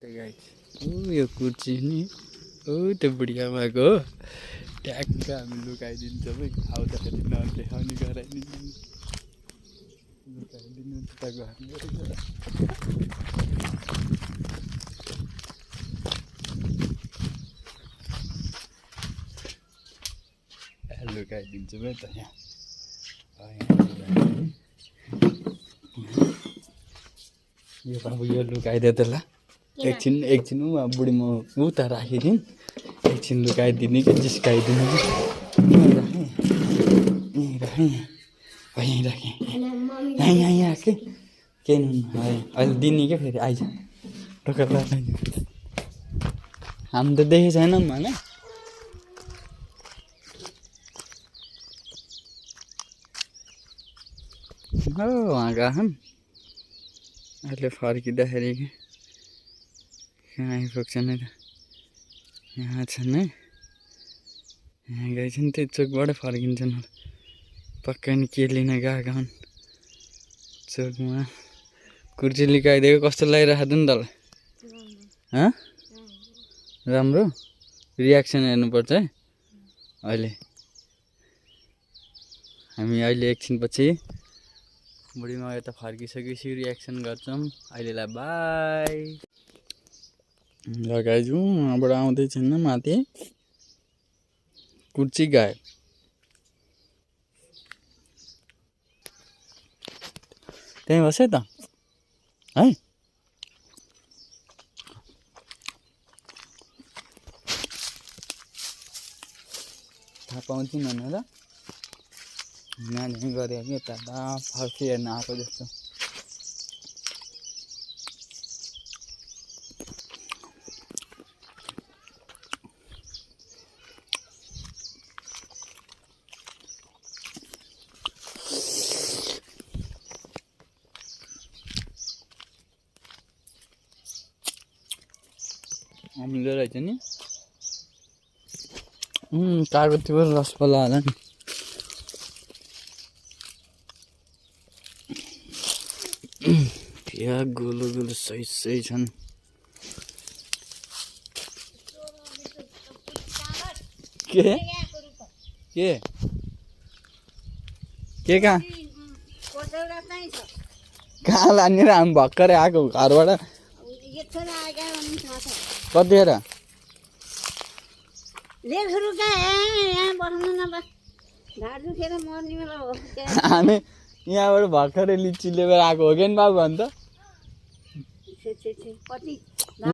यो कुर्ची नि त्यो बुढिया आमाको हो ट्याक्क हामी लुकाइदिन्छौँ है आउँदाखेरि नदेखाउने गराइदिन्छौँ लुकाइदिनु त घरमा लुकाइदिन्छौँ है त यहाँ यो बाबु यो लुकाइदियो त ल एकछिन बुढी म उता राखिदिउँ एकछिन लुकाइदिने कि जिस्काइदिने कि राखेँ यहीँ राखेँ यहाँ राखेँ केही नहुनु अहिले दिने क्या फेरि आइज टक्कर लगाइदिनु हामी त देखेको छैनौँ होइन हो उहाँ गएछन् अहिले फर्किँदाखेरि कहाँ आइपुग्छन् है त यहाँ छन् है यहाँ गएछन् त्यो चोकबाटै फर्किन्छन् पक्कै नि के लिन गएका हुन् चोकमा कुर्ची लिकाइदिएको कस्तो लागिरहेको नि तँलाई राम्रो रियाक्सन हेर्नुपर्छ है अहिले हामी अहिले एकछिनपछि बुढीमा यता फर्किसकेपछि रियाक्सन गर्छौँ अहिलेलाई बाई लगाइजाउँ उहाँबाट आउँदैछन् माथि कुर्ची गायो त्यहीँ बस है त है थाहा पाउँछन् भनेर नानी गऱ्यो कि यता फर्की हेर्न आएको जस्तो अमिलो रहेछ नि कागती पनि रसपला होला नि यहाँ गोलो गोलो सही छन् के कहाँ लाने र हामी भर्खरै आएको घरबाट कतिखेर हामी यहाँबाट भर्खरै लिची लिएर आएको हो कि नि बाबु अन्त